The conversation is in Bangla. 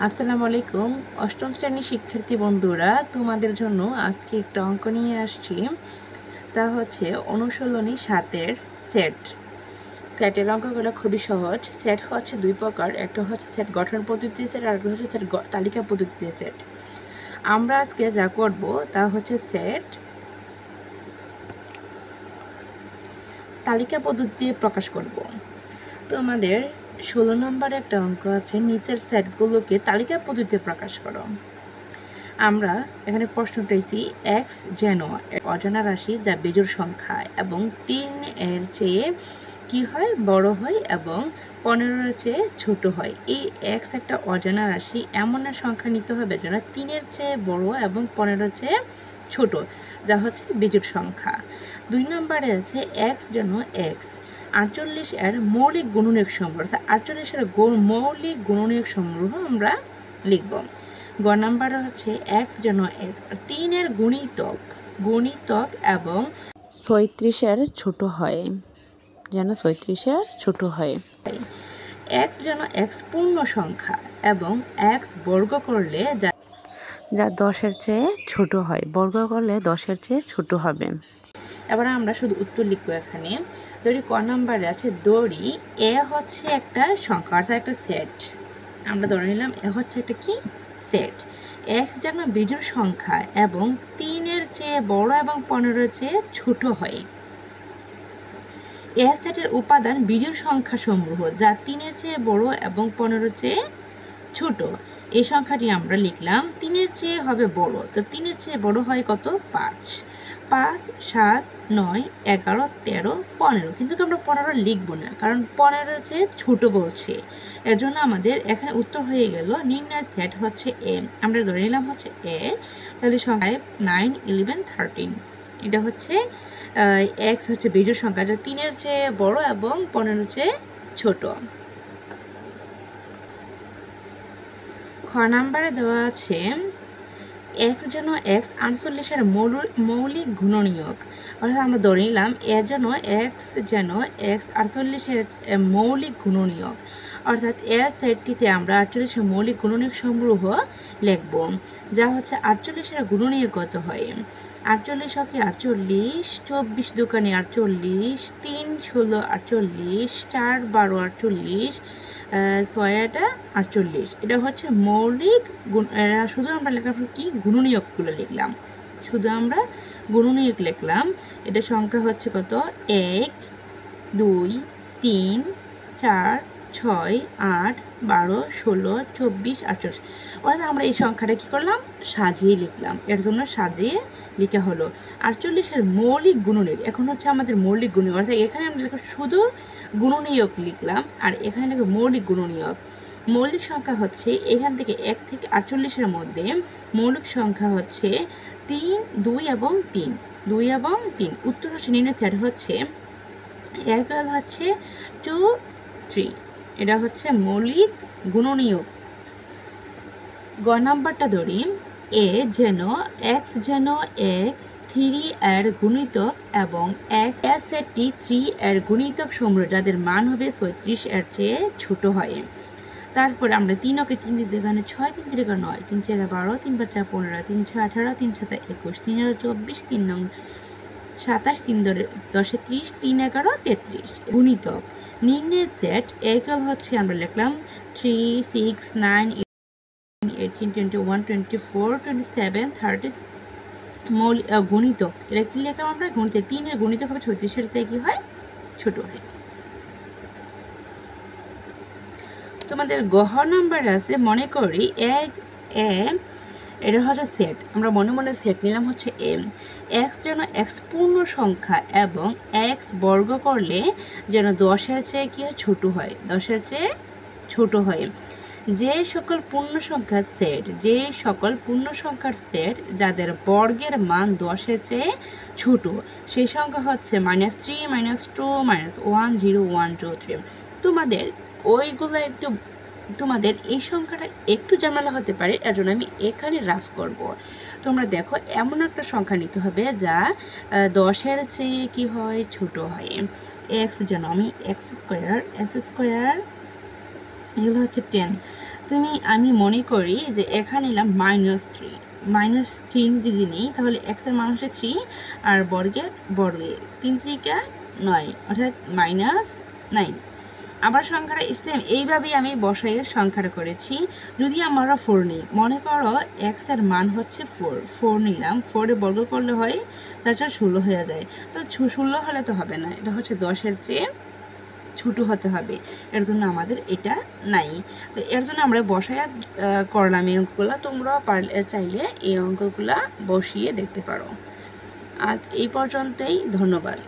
আসসালামু আলাইকুম অষ্টম শ্রেণীর শিক্ষার্থী বন্ধুরা, তোমাদের জন্য আজকে একটা অঙ্ক নিয়ে আসছি। তা হচ্ছে অনুশীলনী 7-এর সেট। সেটের অঙ্কগুলো খুবই সহজ। সেট হচ্ছে দুই প্রকার, একটা হচ্ছে সেট গঠন পদ্ধতিতে সেট, আর একটা হচ্ছে সেট তালিকা পদ্ধতিতে সেট। আমরা আজকে যা করব তা হচ্ছে সেট তালিকা পদ্ধতিতে প্রকাশ করব। তো আমাদের 16 নম্বরে একটা অঙ্ক আছে, নিচের সেটগুলোকে তালিকা পদ্ধতিতে প্রকাশ করো। আমরা এখানে প্রশ্ন পেয়েছি এক্স যেন অজানা রাশি যা বিজোড় সংখ্যা এবং 3 এর চেয়ে কি হয় বড় হয় এবং 15 এর চেয়ে ছোট হয়। এই এক্স একটা অজানা রাশি, এমন সংখ্যা নিতে হবে যেন 3 এর চেয়ে বড় এবং 15 এর চেয়ে ছোট, যা হচ্ছে বিজোড় সংখ্যা। 2 নম্বরে আছে এক্স যেন এক্স 48 এর মৌলিক গুণনীয়ক সমূহ, অর্থাৎ 48 এর মৌলিক গুণনীয়ক সমূহ আমরা লিখব। গ নাম্বারে হচ্ছে এক্স যেন এক্স 3 এর গুণিতক এবং 36-এর ছোট হয়, যেন 36-এর ছোট হয়। এক্স যেন এক্স পূর্ণ সংখ্যা এবং এক্স বর্গ করলে যা 10-এর চেয়ে ছোট হয়, বর্গ করলে 10-এর চেয়ে ছোট হবে। এবার আমরা শুধু উত্তর লিখবো। এখানে ধরি ক নাম্বারে আছে দড়ি এ হচ্ছে একটা সংখ্যা, অর্থাৎ একটা সেট। আমরা ধরে নিলাম এ হচ্ছে একটা কি সেট। এক্স যেন বিজোড় সংখ্যা এবং 3 এর চেয়ে বড় এবং 15 এর চেয়ে ছোট হয়। এ সেটের উপাদান বিজোড় সংখ্যা সমূহ যা 3 এর চেয়ে বড় এবং 15 এর চেয়ে ছোট। এই সংখ্যাটি আমরা লিখলাম 3 এর চেয়ে হবে বড়, তো 3 এর চেয়ে বড় হয় কত? 5, 5, 7, 9, 11, 13, 15, কিন্তু আমরা 15 লিখবো না, কারণ 15 এর চেয়ে ছোট বলছে। এর জন্য আমাদের এখানে উত্তর হয়ে গেল নির্ণয় সেট হচ্ছে এ। আমরা ধরে নিলাম হচ্ছে এ, তাহলে সংখ্যায় 9, 11, 13। এটা হচ্ছে এক্স হচ্ছে বিজোড় সংখ্যা যা 3 এর চেয়ে বড় এবং 15 এর চেয়ে ছোট। খ নাম্বারে দেওয়া আছে এক্স যেন এক্স 48-এর মৌলিক গুণনীয়ক, অর্থাৎ আমরা ধরে নিলাম এর জন্য এক্স যেন এক্স 48-এর মৌলিক গুণনীয়ক, অর্থাৎ এ সেটটিতে আমরা 48-এর মৌলিক গুণনীয়ক সমূহ লিখব, যা হচ্ছে 48-এর গুণনীয়ক কত হয়? 48 হকে 48, 24 দোকানে 48, 3 16 48, 4 12 48, 6 48। এটা হচ্ছে মৌলিক গুণ। শুধু আমরা লেখার কি গুণনীয়কগুলো লিখলাম, শুধু আমরা গুণনীয়ক লিখলাম। এটা সংখ্যা হচ্ছে কত? 1, 2, 3, 4, 6, 8, 12, 16, 24, 48। অর্থাৎ আমরা এই সংখ্যাটা কি করলাম? সাজিয়ে লিখলাম। এর জন্য সাজিয়ে লেখা হলো 48-এর মৌলিক গুণনীয়ক। এখন হচ্ছে আমাদের মৌলিক গুণনীয়ক, অর্থাৎ এখানে আমরা শুধু গুণনীয়ক লিখলাম আর এখানে লিখব মৌলিক গুণনীয়ক। মৌলিক সংখ্যা হচ্ছে এখান থেকে 1 থেকে 48-এর মধ্যে মৌলিক সংখ্যা হচ্ছে 3, 2 এবং 3, 2 এবং 3। উত্তর হচ্ছে নির্ণয় সেট হচ্ছে এর কাজ হচ্ছে 2, 3। এটা হচ্ছে মৌলিক গুণনীয়ক। গ নাম্বারটা ধরি এ যেন এক্স যেন এক্স 3 এর গুণিতক এবং এক্স সেটটি 3 এর গুণিতক সমূহ যাদের মান হবে 36 এর চেয়ে ছোট হয়। তারপরে আমরা 3 ওকে 3 দিয়ে এখানে 6, 3 3 9, 3 4 12, 3 5 15, 3 6 18, 3 7 21, 3 24, 3 9 27, 3 10 30, 3 11 33। গুণিতক নির্ণয় সেট এগুলো হচ্ছে আমরা লিখলাম 3, 6, 9, 18, 21, 24, 27, 30। গুণিতক এটা কি লিখলাম আমরা? গুণিতক 3 এর গুণিতক হবে 36-এর থেকে কি হয়? ছোট হয়। তোমাদের গহ নাম্বার আছে, মনে করি এটা হচ্ছে সেট। আমরা মনে মনে সেট নিলাম হচ্ছে এম। এক্স যেন এক্স পূর্ণ সংখ্যা এবং এক্স বর্গ করলে যেন 10-এর চেয়ে কি হয়? ছোট হয়, 10-এর চেয়ে ছোট হয়। যে সকল পূর্ণ সংখ্যার সেট যাদের বর্গের মান 10-এর চেয়ে ছোট, সেই সংখ্যা হচ্ছে -3, -2, -1, 0, 1, 2, 3। তোমাদের ওইগুলো একটু, তোমাদের এই সংখ্যাটা একটু ঝামেলা হতে পারে, এর জন্য আমি এখানে রাফ করব। তোমরা দেখো এমন একটা সংখ্যা নিতে হবে যা 10-এর চেয়ে কি হয়? ছোট হয়। এক্স যেন আমি এক্স স্কোয়ার এগুলো হচ্ছে 10, তো আমি মনে করি যে এখানে নিলাম -3 -3 যদি নিই তাহলে এক্সের মান হচ্ছে 3 আর বর্গে 3 3 9 অর্থাৎ -9। আবার সংখ্যাটা সেম এইভাবেই আমি বসাইয়ের সংখ্যাটা করেছি। যদি আমরা 4 নিই, মনে করো এক্স এর মান হচ্ছে 4 নিলাম, 4 বর্গ করলে হয় 4 4 16 হয়ে যায়। তো 16 হলে তো হবে না, এটা হচ্ছে 10-এর চেয়ে ছোট হতে হবে, এর জন্য আমাদের এটা নাই। তো এর জন্য আমরা বসায়া করলাম এই অঙ্কগুলো। তোমরা পারলে চাইলে এই অঙ্কগুলা বসিয়ে দেখতে পারো। আজ এই পর্যন্তই, ধন্যবাদ।